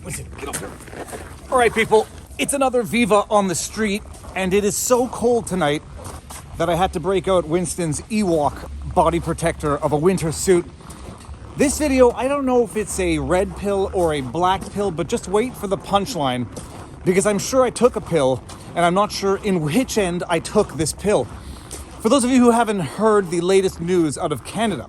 Winston, get up here. All right, people, it's another Viva on the street, and it is so cold tonight that I had to break out Winston's Ewok body protector of a winter suit. This video, I don't know if it's a red pill or a black pill, but just wait for the punchline, because I'm sure I took a pill, and I'm not sure in which end I took this pill. For those of you who haven't heard the latest news out of Canada,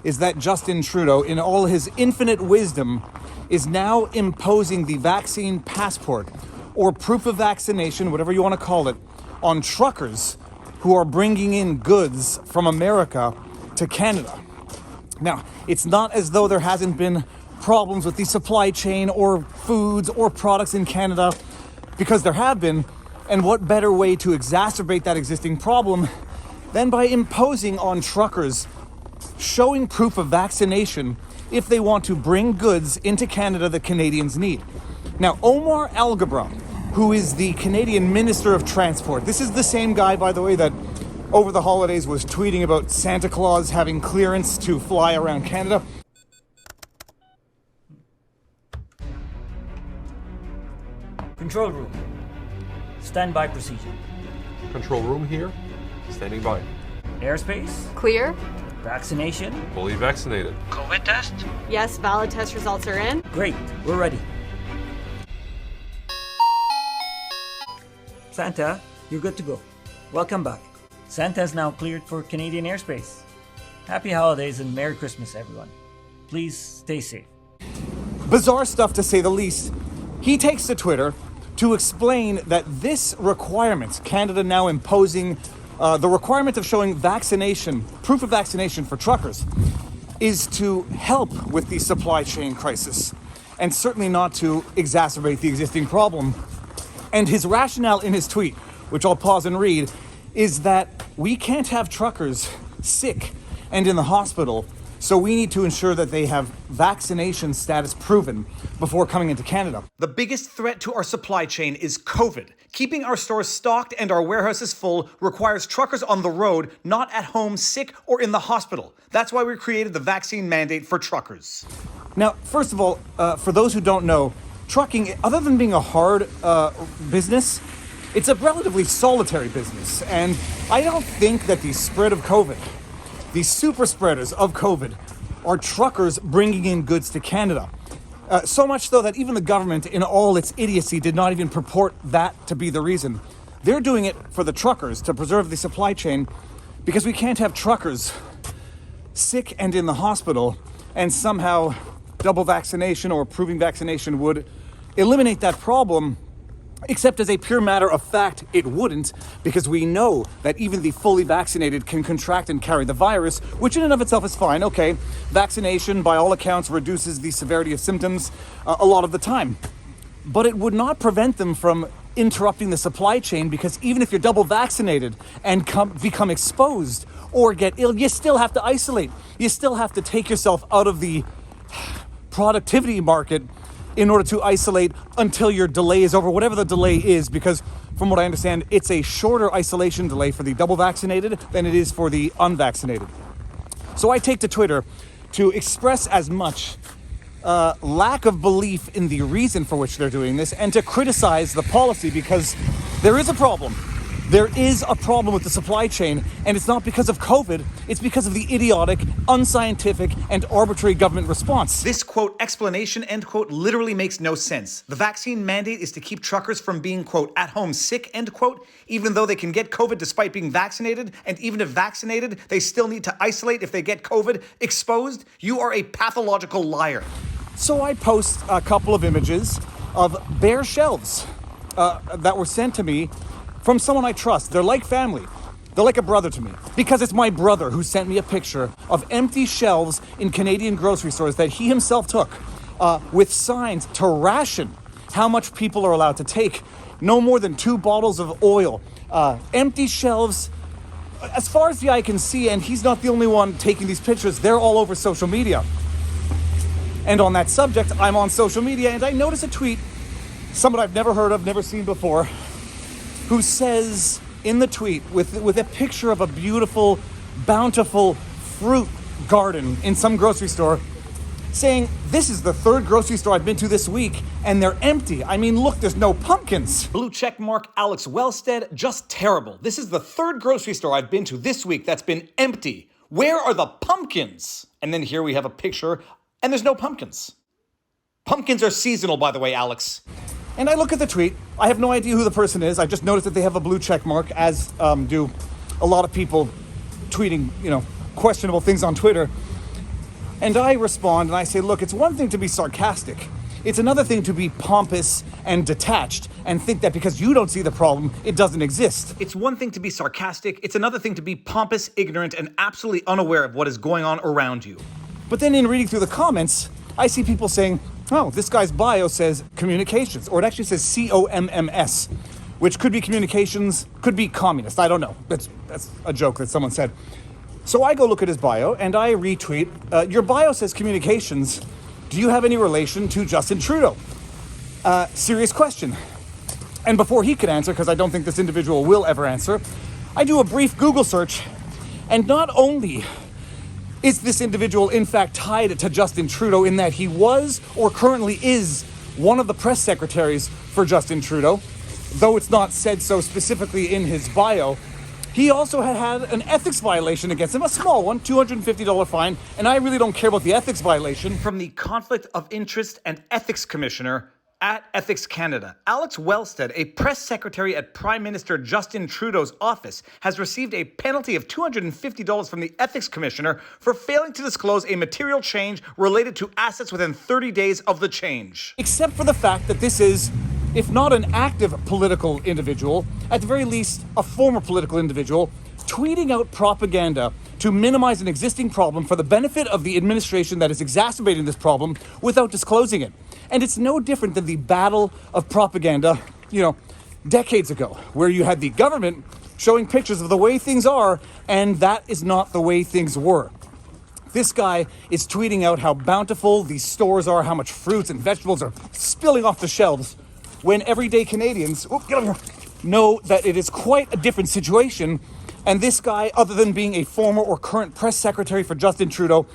is that Justin Trudeau, in all his infinite wisdom, is now imposing the vaccine passport, or proof of vaccination, whatever you want to call it, on truckers who are bringing in goods from America to Canada. Now, it's not as though there hasn't been problems with the supply chain or foods or products in Canada, because there have been, and what better way to exacerbate that existing problem than by imposing on truckers showing proof of vaccination if they want to bring goods into Canada that Canadians need. Now, Omar Alghabra, who is the Canadian Minister of Transport, this is the same guy, by the way, that over the holidays was tweeting about Santa Claus having clearance to fly around Canada. Control room. Standby procedure. Control room here. Standing by. Airspace. Clear? Vaccination. Fully vaccinated. COVID test. Yes, valid test results are in. Great, we're ready. Santa, you're good to go. Welcome back. Santa is now cleared for Canadian airspace. Happy holidays and Merry Christmas, everyone. Please stay safe. Bizarre stuff, to say the least. He takes to Twitter to explain that this requirement, Canada now imposing the requirement of showing vaccination, proof of vaccination for truckers, is to help with the supply chain crisis, and certainly not to exacerbate the existing problem. And his rationale in his tweet, which I'll pause and read, is that we can't have truckers sick and in the hospital, so we need to ensure that they have vaccination status proven before coming into Canada. The biggest threat to our supply chain is COVID. Keeping our stores stocked and our warehouses full requires truckers on the road, not at home sick or in the hospital. That's why we created the vaccine mandate for truckers. Now, first of all, for those who don't know, trucking, other than being a hard business, it's a relatively solitary business. And I don't think that the spread of COVID, the super spreaders of COVID, are truckers bringing in goods to Canada. So much so that even the government, in all its idiocy, did not even purport that to be the reason. They're doing it for the truckers, to preserve the supply chain, because we can't have truckers sick and in the hospital, and somehow double vaccination or proving vaccination would eliminate that problem. Except as a pure matter of fact, it wouldn't, because we know that even the fully vaccinated can contract and carry the virus, which in and of itself is fine. Okay, vaccination, by all accounts, reduces the severity of symptoms a lot of the time. But it would not prevent them from interrupting the supply chain, because even if you're double vaccinated and become exposed or get ill, you still have to isolate. You still have to take yourself out of the productivity market in order to isolate until your delay is over, whatever the delay is, because from what I understand, it's a shorter isolation delay for the double vaccinated than it is for the unvaccinated. So I take to Twitter to express as much lack of belief in the reason for which they're doing this, and to criticize the policy, because there is a problem. There is a problem with the supply chain, and it's not because of COVID, it's because of the idiotic, unscientific, and arbitrary government response. This, quote, explanation, end quote, literally makes no sense. The vaccine mandate is to keep truckers from being, quote, at home sick, end quote, even though they can get COVID despite being vaccinated, and even if vaccinated, they still need to isolate if they get COVID exposed. You are a pathological liar. So I post a couple of images of bare shelves that were sent to me from someone I trust. They're like family. They're like a brother to me, because it's my brother who sent me a picture of empty shelves in Canadian grocery stores that he himself took, with signs to ration how much people are allowed to take. No more than 2 bottles of oil. Empty shelves as far as the eye can see, and he's not the only one taking these pictures. They're all over social media. And on that subject, I'm on social media, and I notice a tweet, someone I've never heard of, never seen before, who says in the tweet, with a picture of a beautiful, bountiful fruit garden in some grocery store, saying, this is the third grocery store I've been to this week, and they're empty. I mean, look, there's no pumpkins. Blue check mark, Alex Wellstead, just terrible. This is the third grocery store I've been to this week that's been empty. Where are the pumpkins? And then here we have a picture, and there's no pumpkins. Pumpkins are seasonal, by the way, Alex. And I look at the tweet. I have no idea who the person is. I just noticed that they have a blue check mark, as do a lot of people tweeting, questionable things on Twitter. And I respond and I say, look, it's one thing to be sarcastic. It's another thing to be pompous and detached and think that because you don't see the problem, it doesn't exist. It's one thing to be sarcastic. It's another thing to be pompous, ignorant, and absolutely unaware of what is going on around you. But then in reading through the comments, I see people saying, oh, this guy's bio says communications, or it actually says COMMS, which could be communications, could be communist. I don't know. That's a joke that someone said. So I go look at his bio and I retweet, your bio says communications. Do you have any relation to Justin Trudeau? Serious question. And before he could answer, because I don't think this individual will ever answer, I do a brief Google search, and not only is this individual in fact tied to Justin Trudeau in that he was or currently is one of the press secretaries for Justin Trudeau, though it's not said so specifically in his bio, he also had an ethics violation against him, a small one, $250 fine, and I really don't care about the ethics violation, from the Conflict of Interest and Ethics Commissioner at Ethics Canada. Alex Wellstead, a press secretary at Prime Minister Justin Trudeau's office, has received a penalty of $250 from the Ethics Commissioner for failing to disclose a material change related to assets within 30 days of the change. Except for the fact that this is, if not an active political individual, at the very least a former political individual, tweeting out propaganda to minimize an existing problem for the benefit of the administration that is exacerbating this problem without disclosing it. And it's no different than the battle of propaganda, decades ago, where you had the government showing pictures of the way things are, and that is not the way things were. This guy is tweeting out how bountiful these stores are, how much fruits and vegetables are spilling off the shelves, when everyday Canadians know that it is quite a different situation. And this guy, other than being a former or current press secretary for Justin Trudeau,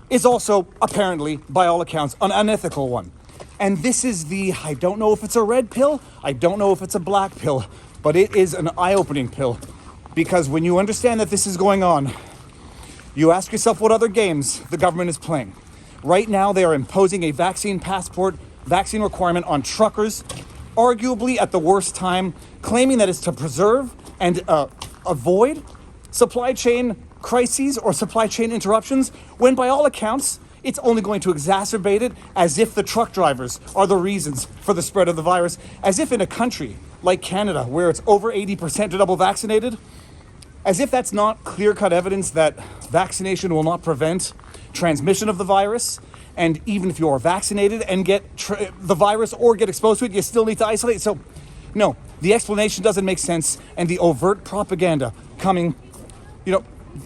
is also apparently, by all accounts, an unethical one. And this is I don't know if it's a red pill, I don't know if it's a black pill, but it is an eye-opening pill. Because when you understand that this is going on, you ask yourself what other games the government is playing. Right now, they are imposing a vaccine passport, vaccine requirement on truckers, arguably at the worst time, claiming that it's to preserve and avoid supply chain crises or supply chain interruptions, when by all accounts, it's only going to exacerbate it, as if the truck drivers are the reasons for the spread of the virus, as if in a country like Canada, where it's over 80% double vaccinated, as if that's not clear-cut evidence that vaccination will not prevent transmission of the virus, and even if you're vaccinated and get the virus or get exposed to it, you still need to isolate. So, no, the explanation doesn't make sense, and the overt propaganda coming,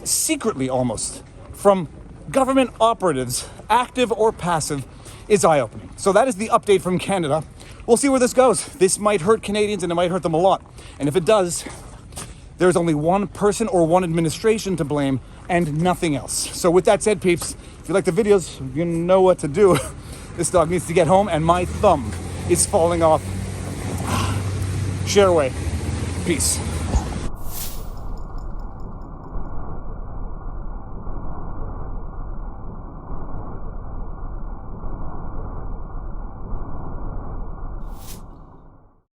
secretly almost, from government operatives, active or passive, is eye-opening. So that is the update from Canada. We'll see where this goes. This might hurt Canadians, and it might hurt them a lot. And if it does, there's only one person or one administration to blame and nothing else. So with that said, peeps, if you like the videos, you know what to do. This dog needs to get home, and my thumb is falling off. Share away. Peace.